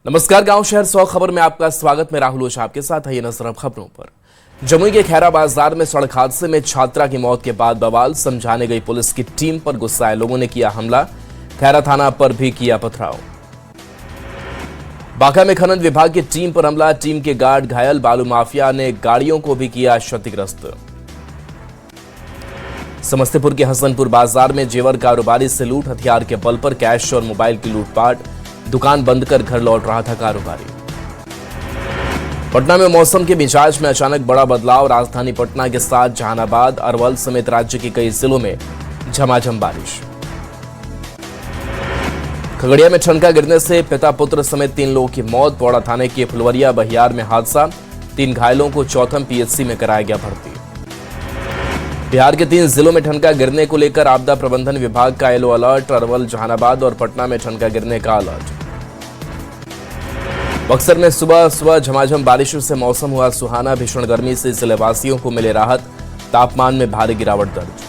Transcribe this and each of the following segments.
नमस्कार, गांव शहर 100 खबर में आपका स्वागत। मैं राहुल ओझा आपके साथ है। ये नजर अब खबरों पर। जमुई के खैरा बाजार में सड़क हादसे में छात्रा की मौत के बाद बवाल। समझाने गई पुलिस की टीम पर गुस्साए लोगों ने किया हमला। खैरा थाना पर भी किया पथराव। बांका में खनन विभाग की टीम पर हमला। टीम के गार्ड घायल। बालू माफिया ने गाड़ियों को भी किया क्षतिग्रस्त। समस्तीपुर के हसनपुर बाजार में जेवर कारोबारी से लूट। हथियार के बल पर कैश और मोबाइल की लूटपाट। दुकान बंद कर घर लौट रहा था कारोबारी। पटना में मौसम के मिजाज में अचानक बड़ा बदलाव। राजधानी पटना के साथ जहानाबाद, अरवल समेत राज्य के कई जिलों में झमाझम बारिश। खगड़िया में ठनका गिरने से पिता पुत्र समेत 3 लोगों की मौत। पौड़ा थाने के फुलवरिया बहियार में हादसा। 3 घायलों को चौथम पीएचसी में कराया गया भर्ती। बिहार के 3 जिलों में ठनका गिरने को लेकर आपदा प्रबंधन विभाग का येलो अलर्ट। अरवल, जहानाबाद और पटना में ठनका गिरने का अलर्ट। बक्सर में सुबह झमाझम बारिश से मौसम हुआ सुहाना। भीषण गर्मी से जिलेवासियों को मिले राहत। तापमान में भारी गिरावट दर्ज।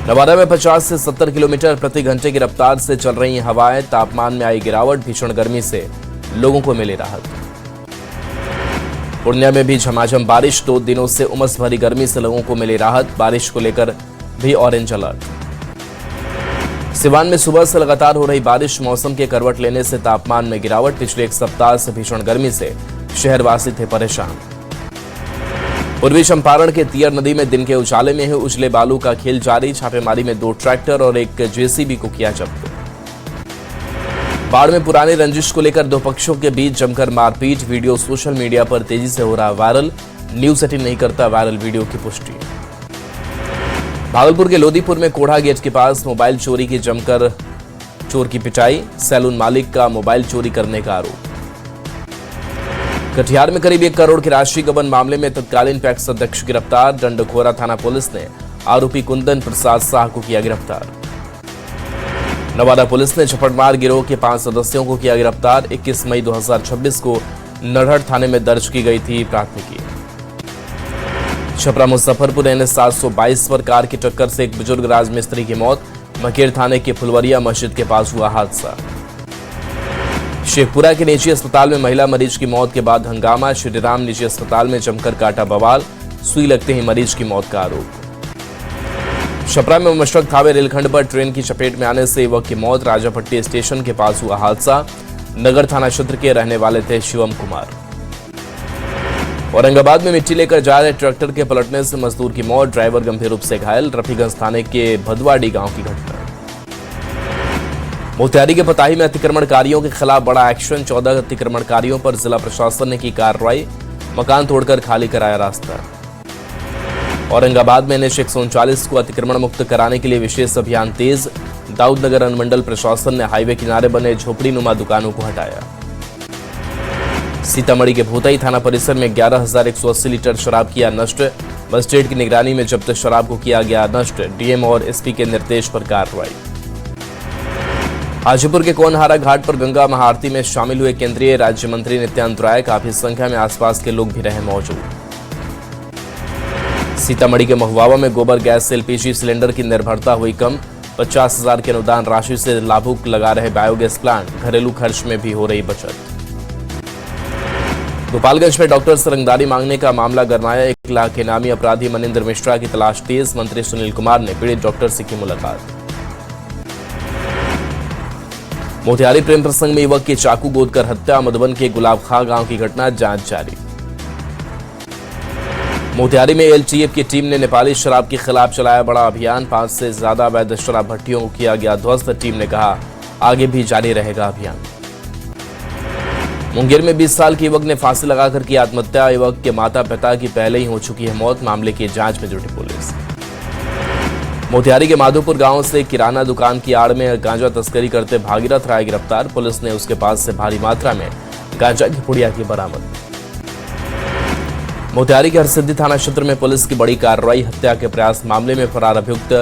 नवादा में 50 से 70 किलोमीटर प्रति घंटे की रफ्तार से चल रही हवाएं। तापमान में आई गिरावट। भीषण गर्मी से लोगों को मिली राहत। पूर्णिया में भी झमाझम बारिश। 2 दिनों से उमस भरी गर्मी से लोगों को मिली राहत। बारिश को लेकर भी ऑरेंज अलर्ट। सिवान में सुबह से लगातार हो रही बारिश मौसम के करवट लेने से तापमान में गिरावट। पिछले 1 सप्ताह से भीषण गर्मी से शहरवासी थे परेशान। पूर्वी चंपारण के तियर नदी में दिन के उजाले में ही उजले बालू का खेल जारी। छापेमारी में 2 ट्रैक्टर और 1 जेसीबी को किया जब्त। बाढ़ में पुरानी रंजिश को लेकर 2 पक्षों के बीच जमकर मारपीट। वीडियो सोशल मीडिया पर तेजी से हो रहा वायरल। न्यूज 18 नहीं करता वायरल वीडियो की पुष्टि। भागलपुर के लोदीपुर में कोढ़ा गेट के पास मोबाइल चोरी की जमकर चोर की पिटाई। सैलून मालिक का मोबाइल चोरी करने का आरोप। कटिहार में करीब 1 करोड़ की राशि गबन मामले में तत्कालीन पैक्स अध्यक्ष गिरफ्तार। डंडखोरा थाना पुलिस ने आरोपी कुंदन प्रसाद शाह को किया गिरफ्तार। नवादा पुलिस ने झपटमार गिरोह के 5 सदस्यों को किया गिरफ्तार। 21 मई 2026 को नरहट थाने में दर्ज की गई थी प्राथमिकी। छपरा मुजफ्फरपुर NH 722 पर कार की टक्कर से एक बुजुर्ग राजमिस्त्री की मौत। मकेर थाने के फुलवरिया मस्जिद के पास हुआ हादसा। शेखपुरा के निजी अस्पताल में महिला मरीज की मौत के बाद हंगामा। श्रीराम निजी अस्पताल में जमकर काटा बवाल। सुई लगते ही मरीज की मौत का आरोप। छपरा में मशरक थावे रेलखंड पर ट्रेन की चपेट में आने से युवक की मौत। राजापट्टी स्टेशन के पास हुआ हादसा। नगर थाना क्षेत्र के रहने वाले थे शिवम कुमार। औरंगाबाद में मिट्टी लेकर जा रहे ट्रैक्टर के पलटने से मजदूर की मौत। ड्राइवर गंभीर रूप से घायल। रफीगंज थाने के भदवाडी गांव की घटना। मोतिहारी के पताही में अतिक्रमणकारियों के खिलाफ बड़ा एक्शन। 14 अतिक्रमणकारियों पर जिला प्रशासन ने की कार्रवाई। मकान तोड़कर खाली कराया रास्ता। औरंगाबाद में NH 139 को अतिक्रमण मुक्त कराने के लिए विशेष अभियान तेज। दाऊदनगर अनुमंडल प्रशासन ने हाईवे किनारे बने झोपड़ी नुमा दुकानों को हटाया। सीतामढ़ी के भोतई थाना परिसर में 11,180 लीटर शराब किया नष्ट। मजिस्ट्रेट की निगरानी में जब्त शराब को किया गया नष्ट। डीएम और SP के निर्देश पर कार्रवाई। हाजीपुर के कोनहारा घाट पर गंगा महाआरती में शामिल हुए केंद्रीय राज्य मंत्री नित्यानंद राय। काफी संख्या में आसपास के लोग भी रहे मौजूद। सीतामढ़ी के महुआवा में गोबर गैस से LPG सिलेंडर की निर्भरता हुई कम। 50,000 की अनुदान राशि से लाभुक लगा रहे बायोगैस प्लांट। घरेलू खर्च में भी हो रही बचत। गोपालगंज में डॉक्टर से रंगदारी मांगने का मामला गरमाया। 1 लाख के इनामी अपराधी मनिंदर मिश्रा की तलाश तेज। मंत्री सुनील कुमार ने पीड़ित डॉक्टर से की मुलाकात। मोतिहारी प्रेम प्रसंग में युवक की चाकू गोदकर हत्या। मधुबन के गुलाब खां गांव की घटना, जांच जारी। मोतिहारी में LTF की टीम ने नेपाली शराब के खिलाफ चलाया बड़ा अभियान। 5 से ज्यादा अवैध शराब भट्टियों को किया गया ध्वस्त। टीम ने कहा आगे भी जारी रहेगा अभियान। मुंगेर में 20 साल के युवक ने फांसी लगाकर की आत्महत्या। युवक के माता पिता की पहले ही हो चुकी है मौत। मामले की जांच में जुटी पुलिस। मोतिहारी के माधोपुर गांव से किराना दुकान की आड़ में गांजा तस्करी करते भागीरथ राय गिरफ्तार। पुलिस ने उसके पास से भारी मात्रा में गांजा की पुड़िया की बरामद। मोतिहारी के हरसिद्धि थाना क्षेत्र में पुलिस की बड़ी कार्रवाई। हत्या के प्रयास मामले में फरार अभियुक्त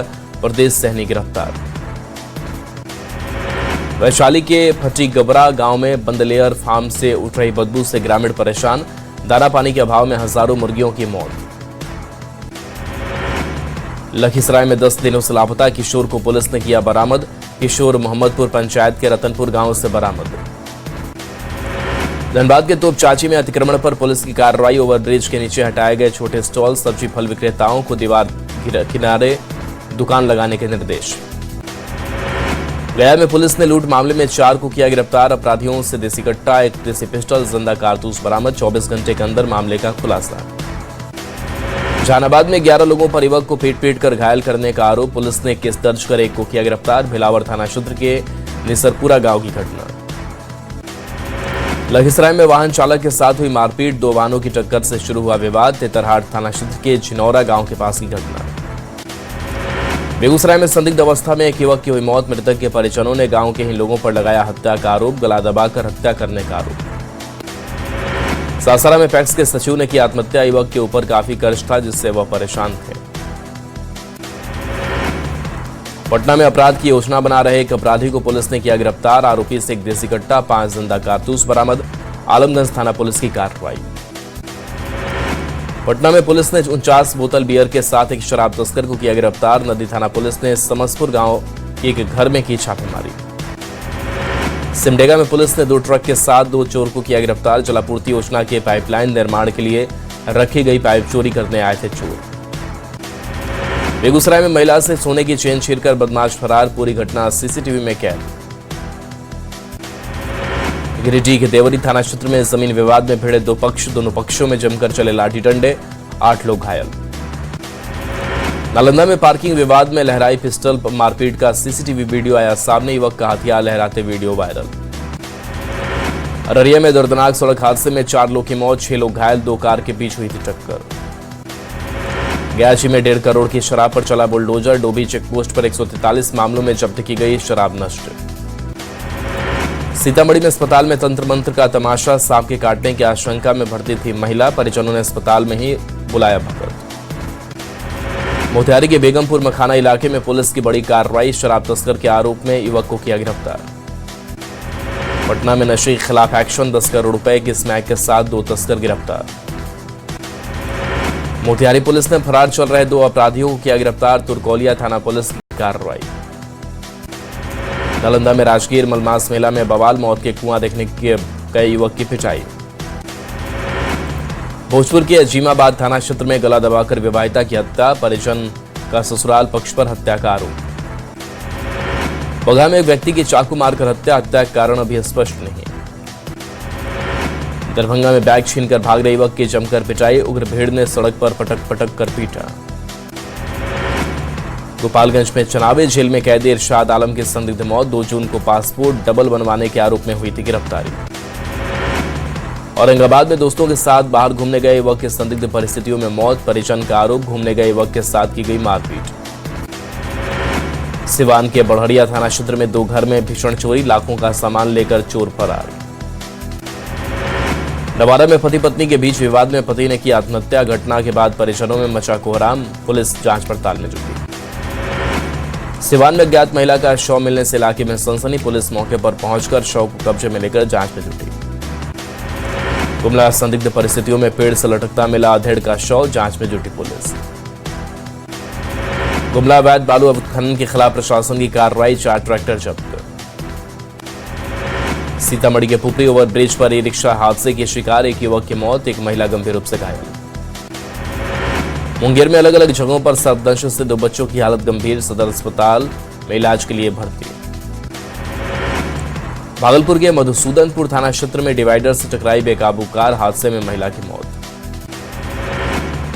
प्रदेश सहनी गिरफ्तार। वैशाली के फटी गबरा गांव में बंद लेयर फार्म से उठ रही बदबू से ग्रामीण परेशान। दाना पानी के अभाव में हजारों मुर्गियों की मौत। लखीसराय में 10 दिनों से लापता किशोर को पुलिस ने किया बरामद। किशोर मोहम्मदपुर पंचायत के रतनपुर गांव से बरामद। धनबाद के तोपचाची में अतिक्रमण पर पुलिस की कार्रवाई। ओवरब्रिज के नीचे हटाए गए छोटे स्टॉल, सब्जी फल विक्रेताओं को दीवार किनारे दुकान लगाने के निर्देश। गया में पुलिस ने लूट मामले में 4 को किया गिरफ्तार। अपराधियों से देसी कट्टा, एक देसी पिस्टल, जिंदा कारतूस बरामद। 24 घंटे के अंदर मामले का खुलासा। जहानाबाद में 11 लोगों पर युवक को पीट कर घायल करने का आरोप। पुलिस ने केस दर्ज कर 1 को किया गिरफ्तार। भिलावर थाना क्षेत्र के निसरपुरा गांव की घटना। लखीसराय में वाहन चालक के साथ हुई मारपीट, 2 वाहनों की टक्कर से शुरू हुआ विवाद। तेतरहाट थाना क्षेत्र के चिनौरा गांव के पास की घटना। बेगूसराय में संदिग्ध अवस्था में एक युवक की हुई मौत। मृतक के परिजनों ने गांव के ही लोगों पर लगाया हत्या का आरोप। गला दबाकर हत्या करने का आरोप। सासाराम में पैक्स के सचिव ने की आत्महत्या। युवक के ऊपर काफी कर्ज था जिससे वह परेशान थे। पटना में अपराध की योजना बना रहे एक अपराधी को पुलिस ने किया गिरफ्तार। आरोपी से 1 देसी कट्टा, 5 जिंदा कारतूस बरामद। आलमगंज थाना पुलिस की कार्रवाई। पटना में पुलिस ने 49 बोतल बियर के साथ एक शराब तस्कर को किया गिरफ्तार। नदी थाना पुलिस ने समसपुर गांव के एक घर में की छापेमारी। सिमडेगा में पुलिस ने 2 ट्रक के साथ 2 चोर को किया गिरफ्तार। जलापूर्ति योजना के पाइपलाइन निर्माण के लिए रखी गई पाइप चोरी करने आए थे चोर। बेगूसराय में महिला से सोने की चेन छीनकर बदमाश फरार। पूरी घटना सीसीटीवी में कैद। गिरिडीह के देवरी थाना क्षेत्र में जमीन विवाद में भिड़े 2 पक्ष। दोनों पक्षों में जमकर चले लाठी डंडे, 8 लोग घायल। नालंदा में पार्किंग विवाद में लहराई पिस्टल मारपीट का सीसीटीवी वीडियो आया सामने। युवक का हथियार लहराते वीडियो वायरल। अररिया में दर्दनाक सड़क हादसे में 4 लोग की मौत, 6 लोग घायल। 2 कार के बीच हुई थी टक्कर। गयाची में 1.5 करोड़ की शराब पर चला बुलडोजर। डोभी चेकपोस्ट पर 143 मामलों में जब्त की गई शराब नष्ट। सीतामढ़ी में अस्पताल में तंत्र मंत्र का तमाशा। सांप के काटने की आशंका में भर्ती थी महिला। परिजनों ने अस्पताल में ही बुलाया भगत। मोतिहारी के बेगमपुर मखाना इलाके में पुलिस की बड़ी कार्रवाई। शराब तस्कर के आरोप में युवक को किया गिरफ्तार। पटना में नशे के खिलाफ एक्शन। 10 करोड़ रुपए की स्मैक के साथ 2 तस्कर गिरफ्तार। मोतिहारी पुलिस ने फरार चल रहे 2 अपराधियों को किया गिरफ्तार। तुरकोलिया थाना पुलिस की कार्रवाई। नालंदा में राजगीर मलमास मेला में बवाल। मौत के कुआं देखने के गए युवक की पिटाई। भोजपुर के अजीमाबाद थाना क्षेत्र में गला दबाकर विवाहिता की हत्या। परिजन का ससुराल पक्ष पर हत्या का आरोप। बगहा में एक व्यक्ति की चाकू मारकर हत्या। हत्या का कारण अभी स्पष्ट नहीं। दरभंगा में बैग छीनकर भाग रहे युवक की जमकर पिटाई। उग्र भीड़ ने सड़क पर पटक कर पीटा। गोपालगंज में चनावे जेल में कैदी इरशाद आलम की संदिग्ध मौत। 2 जून को पासपोर्ट डबल बनवाने के आरोप में हुई थी गिरफ्तारी। औरंगाबाद में दोस्तों के साथ बाहर घूमने गए युवक की संदिग्ध परिस्थितियों में मौत। परिजन का आरोप, घूमने गए युवक के साथ की गई मारपीट। सिवान के बढ़िया थाना क्षेत्र में 2 घर में भीषण चोरी। लाखों का सामान लेकर चोर फरार। नवादा में पति पत्नी के बीच विवाद में पति ने की आत्महत्या। घटना के बाद परिजनों में मचा कोहराम। पुलिस जांच पड़ताल में जुटी। सिवान में अज्ञात महिला का शव मिलने से इलाके में सनसनी। पुलिस मौके पर पहुंचकर शव को कब्जे में लेकर जांच में जुटी। गुमला संदिग्ध परिस्थितियों में पेड़ से लटकता मिला अधेड़ का शव। जांच में जुटी पुलिस। गुमला अवैध बालू खनन के खिलाफ प्रशासन की कार्रवाई। 4 ट्रैक्टर जब्त। सीतामढ़ी के पुपरी ओवरब्रिज पर ई-रिक्शा हादसे की शिकार। एक युवक की मौत, एक महिला गंभीर रूप से घायल। मुंगेर में अलग अलग जगहों पर सर्पदंश से 2 बच्चों की हालत गंभीर। सदर अस्पताल में इलाज के लिए भर्ती। भागलपुर के मधुसूदनपुर थाना क्षेत्र में डिवाइडर से टकराई बेकाबू कार। हादसे में महिला की मौत।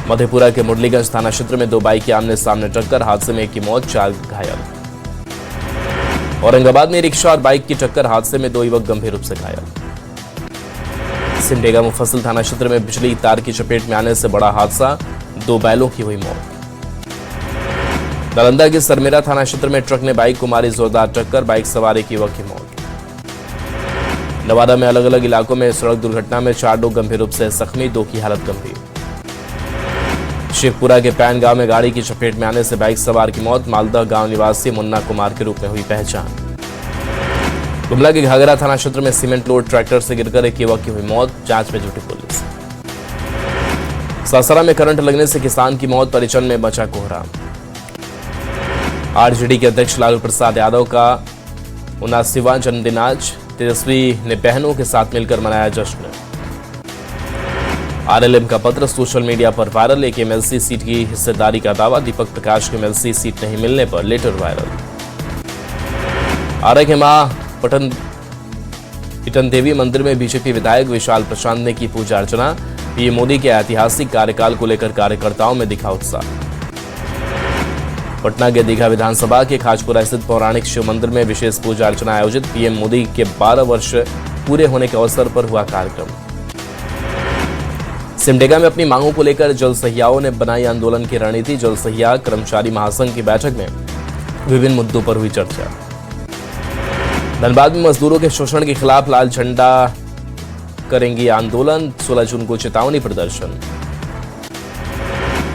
मधेपुरा के मुरलीगंज थाना क्षेत्र में 2 बाइक की आमने सामने टक्कर। हादसे में 1 की मौत, 4 घायल। औरंगाबाद में रिक्शा और बाइक की टक्कर। हादसे में 2 युवक गंभीर रूप से घायल। सिमडेगा मुफस्सिल थाना क्षेत्र में बिजली तार की चपेट में आने से बड़ा हादसा। 2 बैलों की हुई मौत। नालंदा के सरमेरा थाना क्षेत्र में ट्रक ने बाइक को मारी जोरदार टक्कर। बाइक सवार 1 युवक की मौत। नवादा में अलग अलग इलाकों में सड़क दुर्घटना में 4 लोग गंभीर रूप से जख्मी। 2 की हालत गंभीर। शेखपुरा के पैन गांव में गाड़ी की चपेट में आने से बाइक सवार की मौत। मालदह गांव निवासी मुन्ना कुमार के रूप में हुई पहचान। गुमला के घाघरा थाना क्षेत्र में सीमेंट लोड ट्रैक्टर से गिरकर 1 युवक की हुई मौत। जांच में जुटी पुलिस। सासाराम में करंट लगने से किसान की मौत। परिजन में मचा कोहराम। आरजेडी के अध्यक्ष लालू प्रसाद यादव का 79वां जन्मदिन आज। तेजस्वी ने बहनों के साथ मिलकर मनाया जश्न। आरएलएम का पत्र सोशल मीडिया पर वायरल। एक एमएलसी सीट की हिस्सेदारी का दावा। दीपक प्रकाश को एमएलसी सीट नहीं मिलने पर लेटर वायरल। आरए के मां पटन देवी मंदिर में बीजेपी विधायक विशाल प्रशांत ने की पूजा अर्चना। पीएम मोदी के ऐतिहासिक कार्यकाल को लेकर कार्यकर्ताओं में दिखा उत्साह। पटना के दीघा विधानसभा के खाजपुरा स्थित पौराणिक शिव मंदिर में विशेष पूजा अर्चना आयोजित। पीएम मोदी के 12 वर्ष पूरे होने के अवसर पर हुआ कार्यक्रम। सिमडेगा में अपनी मांगों को लेकर जल सहियाओं ने बनाई आंदोलन की रणनीति। जल सहिया कर्मचारी महासंघ की बैठक में विभिन्न मुद्दों पर हुई चर्चा। धनबाद में मजदूरों के शोषण के खिलाफ लाल झंडा करेंगी आंदोलन। 16 जून को चेतावनी प्रदर्शन।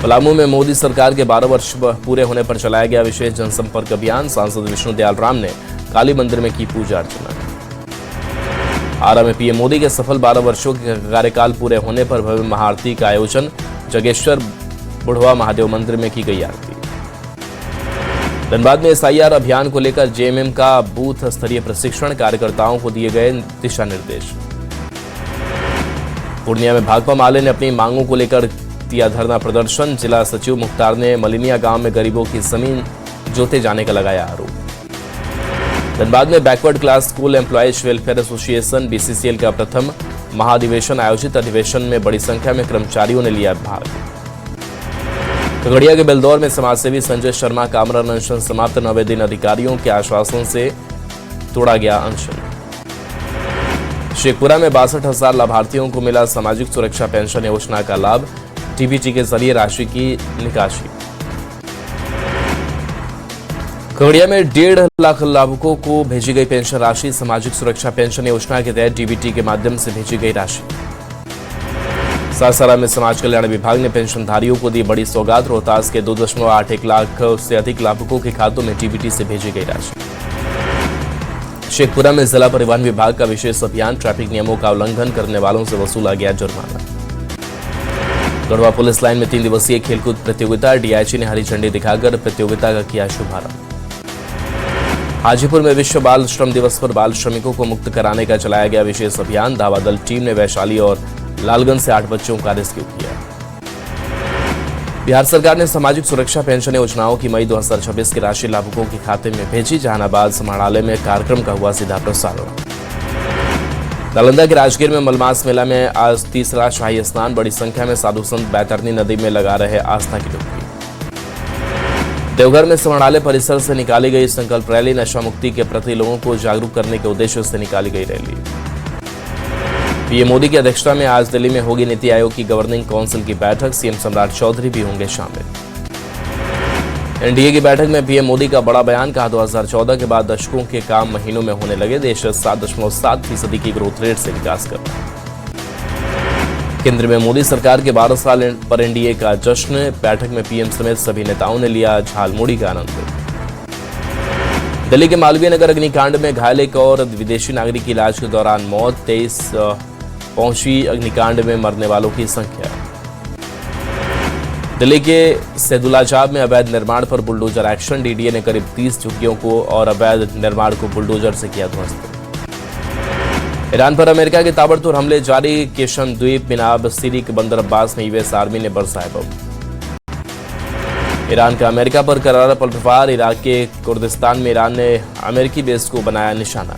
पलामू में मोदी सरकार के 12 वर्ष पूरे होने पर चलाया गया विशेष जनसंपर्क अभियान। सांसद विष्णुदयाल राम ने काली मंदिर में की पूजा अर्चना। आरा में पीएम मोदी के सफल 12 वर्षों के कार्यकाल पूरे होने पर भव्य महाआरती का आयोजन। जगेश्वर बुढ़वा महादेव मंदिर में की गई आरती। धनबाद में एसआईआर अभियान को लेकर जेएमएम का बूथ स्तरीय प्रशिक्षण। कार्यकर्ताओं को दिए गए दिशा निर्देश। पूर्णिया में भाकपा माले ने अपनी मांगों को लेकर किया धरना प्रदर्शन। जिला सचिव मुख्तार ने मलिनिया गांव में गरीबों की जमीन जोते जाने का लगाया आरोप। धनबाद में backward class school employees welfare association BCCL का प्रथम महाधिवेशन आयोजित। अधिवेशन में बड़ी संख्या में कर्मचारियों ने लिया भाग। खगड़िया के बेलदौर में समाजसेवी संजय शर्मा का आमरण अनशन समाप्त। 90 दिन अधिकारियों के आश्वासन से तोड़ा गया अनशन। शेखपुरा में 62,000 लाभार्थियों को मिला सामाजिक सुरक्षा पेंशन योजना का लाभ। डीबीटी के जरिए राशि की निकासी। खगड़िया में 1.5 लाख लाभुकों को भेजी गई पेंशन राशि। सामाजिक सुरक्षा पेंशन योजना के तहत डीबीटी के माध्यम से भेजी गई राशि। सासाराम में समाज कल्याण विभाग ने पेंशनधारियों को दी बड़ी सौगात। रोहतास के 2.81 लाख से अधिक लाभुकों के खातों में डीबीटी से भेजी गई राशि। शेखपुरा में जिला परिवहन विभाग का विशेष अभियान। ट्रैफिक नियमों का उल्लंघन करने वालों से वसूला गया जुर्माना। गढ़वा पुलिस लाइन में 3 दिवसीय खेलकूद प्रतियोगिता। डीआईजी ने हरी झंडी दिखाकर प्रतियोगिता का किया शुभारंभ। हाजीपुर में विश्व बाल श्रम दिवस पर बाल श्रमिकों को मुक्त कराने का चलाया गया विशेष अभियान। धावा दल टीम ने वैशाली और लालगंज से 8 बच्चों का रेस्क्यू किया। बिहार सरकार ने सामाजिक सुरक्षा पेंशन योजनाओं की मई 2026 की राशि लाभुकों के खाते में भेजी। जहानाबाद समाहरणालय में कार्यक्रम का हुआ सीधा प्रसारण। नालंदा के राजगीर में मलमास मेला में आज तीसरा शाही स्नान। बड़ी संख्या में साधु संत बैतरनी नदी में लगा रहे आस्था की डुबकी। देवघर में समाहरणालय परिसर से निकाली गई संकल्प रैली। नशा मुक्ति के प्रति लोगों को जागरूक करने के उद्देश्य से निकाली गई रैली। पीएम मोदी की अध्यक्षता में आज दिल्ली में होगी नीति आयोग की गवर्निंग काउंसिल की बैठक। सीएम सम्राट चौधरी भी होंगे शामिल। एनडीए की बैठक में पीएम मोदी का बड़ा बयान। कहा 2014 के बाद दशकों के काम महीनों में होने लगे। देश 7.7% की ग्रोथ रेट से विकास कर रहा है। केंद्र में मोदी सरकार के 12 साल पर एनडीए का जश्न। बैठक में पीएम समेत सभी नेताओं ने लिया झालमुड़ी का आनंद। दिल्ली के मालवीय नगर अग्निकांड में घायल एक और विदेशी नागरिक की इलाज के दौरान मौत। 23 पहुंची अग्निकांड में मरने वालों की संख्या। दिल्ली के सैदुलाजाब में अवैध निर्माण पर बुलडोजर एक्शन। डीडीए ने करीब 30 झुग्गियों को और अवैध निर्माण को बुलडोजर से किया ध्वस्त। ईरान पर अमेरिका के ताबड़तोड़ हमले जारी। केशन द्वीप मिनाब सीरी के बंदर अब्बास में यूएस आर्मी ने बरसाए बम। ईरान का अमेरिका पर करारा पलटवार। इराक के कुर्दिस्तान में ईरान ने अमेरिकी बेस को बनाया निशाना।